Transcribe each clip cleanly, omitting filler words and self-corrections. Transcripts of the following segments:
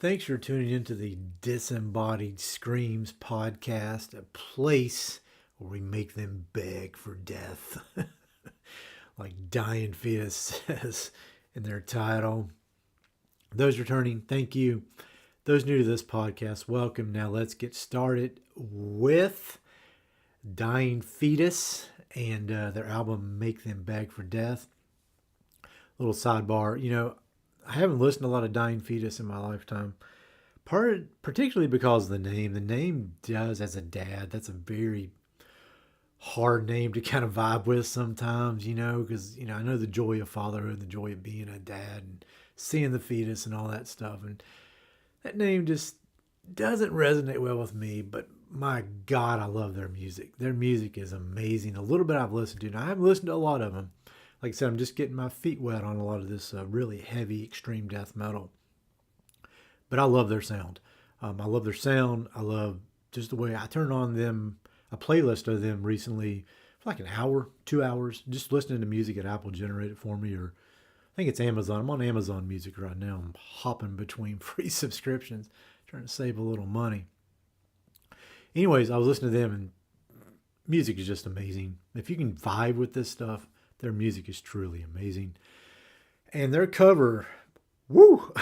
Thanks for tuning into the Disembodied Screams podcast, a place where we make them beg for death. Like Dying Fetus says in their title. Those returning, thank you. Those new to this podcast, welcome. Now let's get started with Dying Fetus and their album Make Them Beg for Death. Little sidebar, I haven't listened to a lot of Dying Fetus in my lifetime. Particularly because of the name. The name does, as a dad, that's a very hard name to kind of vibe with sometimes, because, I know the joy of fatherhood, the joy of being a dad and seeing the fetus and all that stuff. And that name just doesn't resonate well with me, but my God, I love their music. Their music is amazing. A little bit I've listened to, and I haven't listened to a lot of them. Like I said, I'm just getting my feet wet on a lot of this really heavy extreme death metal. But I love their sound. I love their sound. I love just the way I turned on them, a playlist of them recently for like an hour, 2 hours, just listening to music that Apple generated for me, or I think it's Amazon. I'm on Amazon Music right now. I'm hopping between free subscriptions, trying to save a little money. Anyways, I was listening to them, and music is just amazing. If you can vibe with this stuff, their music is truly amazing. And their cover, woo!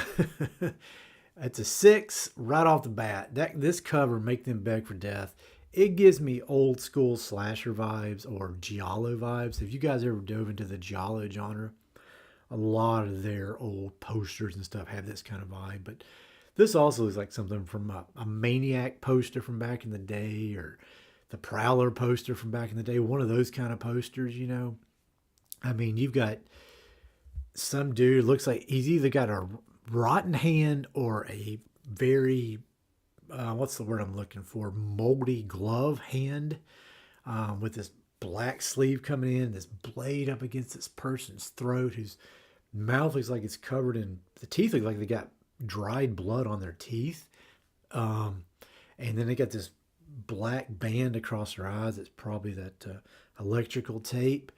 It's a 6 right off the bat. This cover, Make Them Beg for Death, it gives me old school slasher vibes or giallo vibes. If you guys ever dove into the giallo genre, a lot of their old posters and stuff have this kind of vibe. But this also looks like something from a Maniac poster from back in the day, or the Prowler poster from back in the day. One of those kind of posters, I mean, you've got some dude, looks like he's either got a rotten hand or a very, what's the word I'm looking for? Moldy glove hand, with this black sleeve coming in, this blade up against this person's throat, whose mouth looks like it's covered in, the teeth look like they got dried blood on their teeth. And then they got this black band across their eyes. It's probably that electrical tape.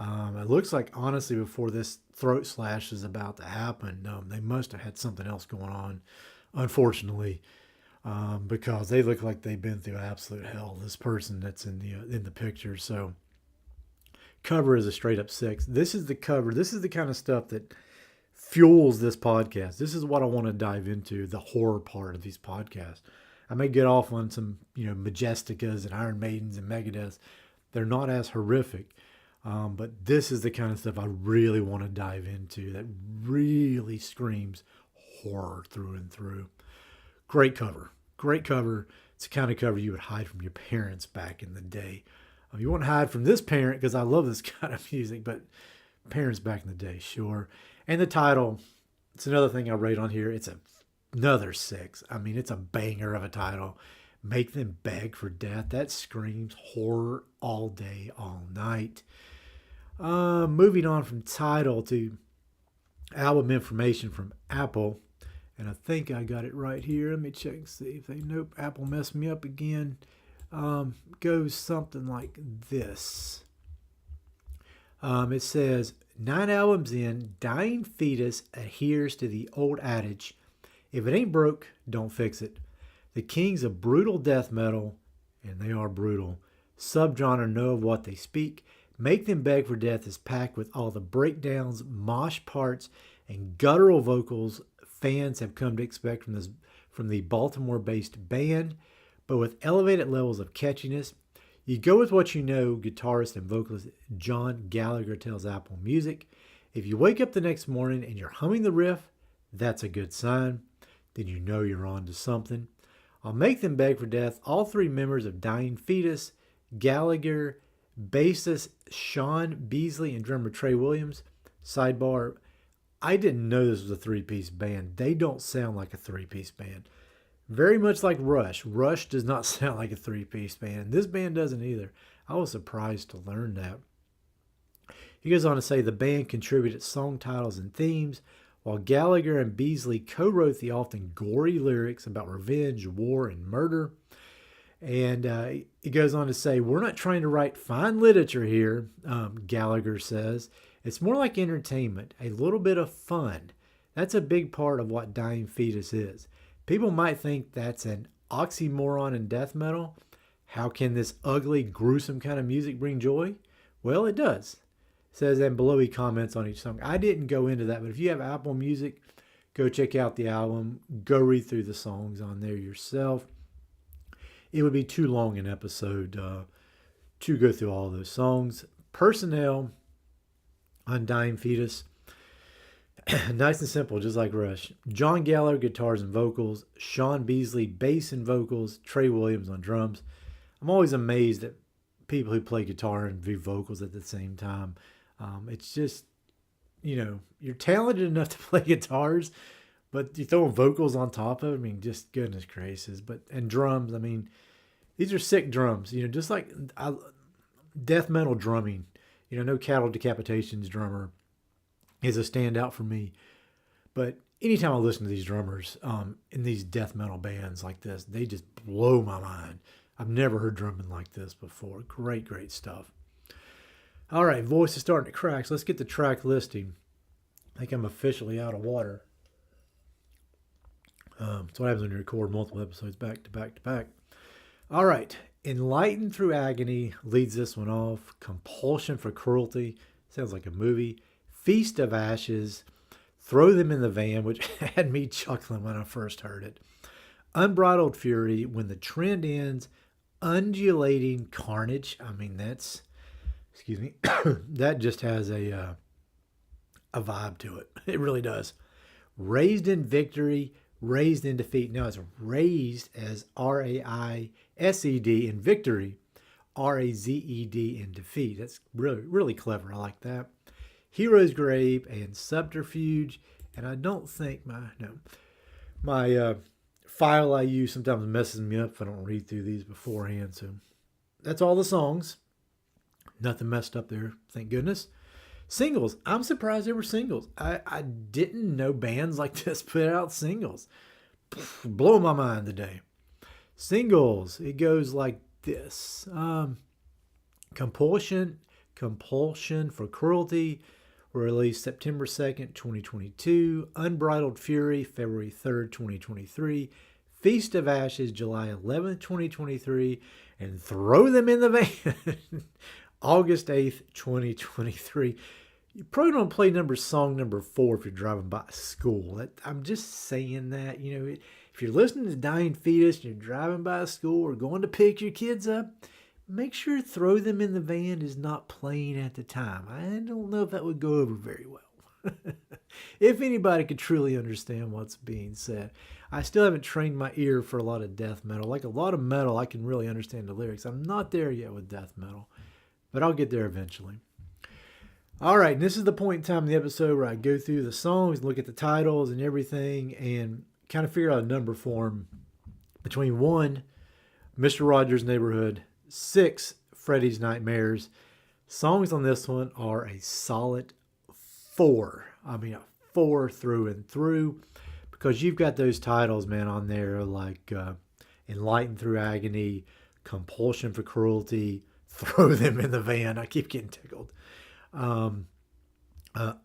It looks like, honestly, before this throat slash is about to happen, they must have had something else going on, unfortunately, because they look like they've been through absolute hell. This person that's in the picture. So, cover is a straight up 6. This is the cover. This is the kind of stuff that fuels this podcast. This is what I want to dive into, the horror part of these podcasts. I may get off on some, Majesticas and Iron Maidens and Megadeths. They're not as horrific. But this is the kind of stuff I really want to dive into that really screams horror through and through. Great cover. Great cover. It's the kind of cover you would hide from your parents back in the day. You won't hide from this parent because I love this kind of music, but parents back in the day, sure. And the title, it's another thing I rate on here. It's another 6. I mean, it's a banger of a title. Make Them Beg for Death. That screams horror all day, all night. Moving on from title to album information from Apple. And I think I got it right here. Let me check and see if nope, Apple messed me up again. Goes something like this. It says, 9 albums in, Dying Fetus adheres to the old adage, if it ain't broke, don't fix it. The kings of brutal death metal, and they are brutal, subgenre know of what they speak. Make Them Beg for Death is packed with all the breakdowns, mosh parts, and guttural vocals fans have come to expect from the Baltimore-based band, but with elevated levels of catchiness. You go with what you know, guitarist and vocalist John Gallagher tells Apple Music. If you wake up the next morning and you're humming the riff, that's a good sign. Then you know you're on to something. On Make Them Beg for Death, all 3 members of Dying Fetus, Gallagher, bassist Sean Beasley, and drummer Trey Williams. Sidebar, I didn't know this was a 3-piece band. They don't sound like a 3-piece band. Very much like Rush. Rush does not sound like a 3-piece band. This band doesn't either. I was surprised to learn that. He goes on to say the band contributed song titles and themes, while Gallagher and Beasley co-wrote the often gory lyrics about revenge, war, and murder. And he goes on to say, we're not trying to write fine literature here, Gallagher says. It's more like entertainment, a little bit of fun. That's a big part of what Dying Fetus is. People might think that's an oxymoron in death metal. How can this ugly, gruesome kind of music bring joy? Well, it does. It says, and below he comments on each song. I didn't go into that, but if you have Apple Music, go check out the album. Go read through the songs on there yourself. It would be too long an episode to go through all those songs. Personnel on Dying Fetus. Nice and simple, just like Rush. John Gallo, guitars and vocals. Sean Beasley, bass and vocals. Trey Williams on drums. I'm always amazed at people who play guitar and do vocals at the same time. It's just, you're talented enough to play guitars, but you throw vocals on top of it. I mean, just goodness gracious. And drums, I mean, these are sick drums. Just like death metal drumming. No Cattle Decapitation's drummer is a standout for me. But anytime I listen to these drummers in these death metal bands like this, they just blow my mind. I've never heard drumming like this before. Great, great stuff. All right, voice is starting to crack, so let's get the track listing. I think I'm officially out of water. That's what happens when you record multiple episodes back to back to back. All right. Enlightened Through Agony leads this one off. Compulsion for Cruelty. Sounds like a movie. Feast of Ashes. Throw Them in the Van, which had me chuckling when I first heard it. Unbridled Fury. When the Trend Ends. Undulating Carnage. I mean, that's... Excuse me. That just has a vibe to it. It really does. Raised in Victory. Raised in Defeat. No, it's raised as R-A-I-S-E-D in victory. R-A-Z-E-D in defeat. That's really, really clever. I like that. Hero's Grave and Subterfuge. And I don't think my file I use sometimes messes me up if I don't read through these beforehand. So that's all the songs. Nothing messed up there. Thank goodness. Singles. I'm surprised there were singles. I didn't know bands like this put out singles. Blow my mind today. Singles. It goes like this. Compulsion for Cruelty. Released September 2nd, 2022. Unbridled Fury, February 3rd, 2023. Feast of Ashes, July 11th, 2023. And Throw Them in the Van. August 8th, 2023. You probably don't play song number 4 if you're driving by school. I'm just saying that, if you're listening to Dying Fetus and you're driving by a school or going to pick your kids up, make sure Throw Them in the Van is not playing at the time. I don't know if that would go over very well. If anybody could truly understand what's being said. I still haven't trained my ear for a lot of death metal. Like a lot of metal, I can really understand the lyrics. I'm not there yet with death metal. But I'll get there eventually. All right, and this is the point in time in the episode where I go through the songs, look at the titles and everything, and kind of figure out a number for them. Between 1, Mr. Rogers' Neighborhood, 6, Freddy's Nightmares. Songs on this one are a solid 4. I mean, a 4 through and through, because you've got those titles, man, on there like Enlightened Through Agony, Compulsion for Cruelty, Throw Them in the Van. I keep getting tickled.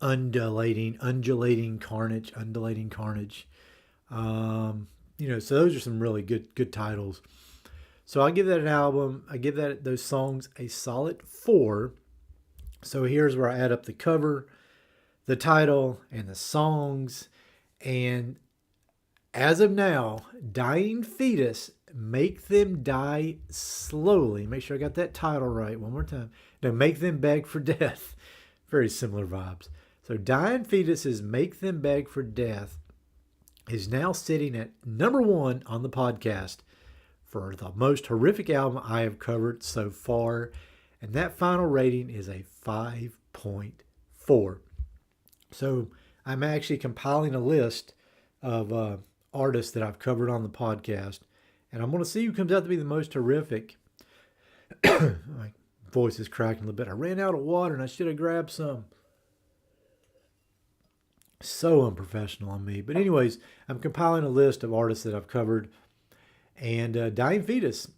Undulating Carnage. So those are some really good titles. So I give that an album. I give those songs a solid 4. So here's where I add up the cover, the title, and the songs. And as of now, Dying Fetus, Make Them Die Slowly. Make sure I got that title right one more time. No, Make Them Beg for Death. Very similar vibes. So Dying Fetus' Make Them Beg for Death is now sitting at number 1 on the podcast for the most horrific album I have covered so far. And that final rating is a 5.4. So I'm actually compiling a list of artists that I've covered on the podcast. And I'm going to see who comes out to be the most horrific. My voice is cracking a little bit. I ran out of water and I should have grabbed some. So unprofessional on me. But anyways, I'm compiling a list of artists that I've covered. And Dying Fetus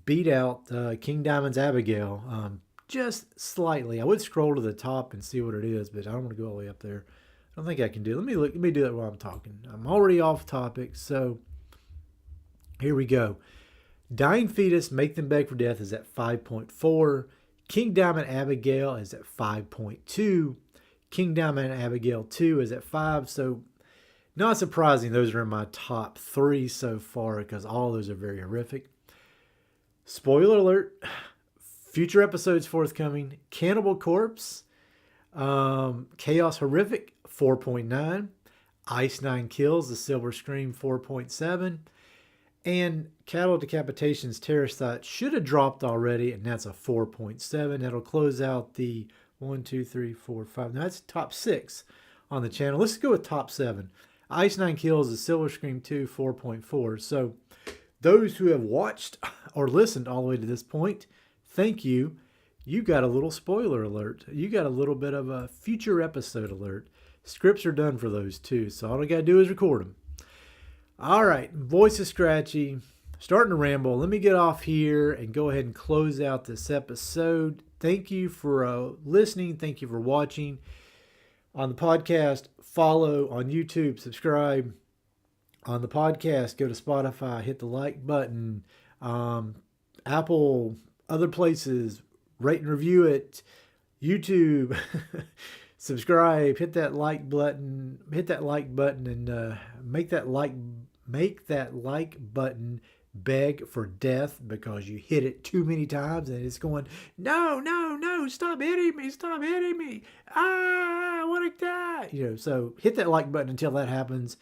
beat out King Diamond's Abigail just slightly. I would scroll to the top and see what it is, but I don't want to go all the way up there. I don't think I can do it. Let me do that while I'm talking. I'm already off topic, so Here we go. Dying Fetus, Make Them Beg for Death is at 5.4. King Diamond Abigail is at 5.2. King Diamond Abigail 2 is at 5. So not surprising those are in my top 3 so far because all those are very horrific. Spoiler alert, future episodes forthcoming. Cannibal Corpse, Chaos Horrific, 4.9. Ice 9 Kills, The Silver Scream, 4.7. And Cattle Decapitation's Terrorist Thought should have dropped already, and that's a 4.7. That'll close out the 1, 2, 3, 4, 5. Now that's top 6 on the channel. Let's go with top 7. Ice 9 Kills, The Silver Scream 2, 4.4. So those who have watched or listened all the way to this point, thank you. You got a little spoiler alert. You got a little bit of a future episode alert. Scripts are done for those too, so all I got to do is record them. All right, voice is scratchy, starting to ramble. Let me get off here and go ahead and close out this episode. Thank you for listening. Thank you for watching. On the podcast, follow. On YouTube, subscribe. On the podcast, go to Spotify, hit the like button. Apple, other places, rate and review it. YouTube, subscribe, hit that like button, and make that like button beg for death because you hit it too many times and it's going, no, stop hitting me. I want to die. So hit that like button until that happens.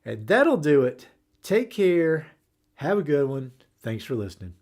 And that'll do it. Take care. Have a good one. Thanks for listening.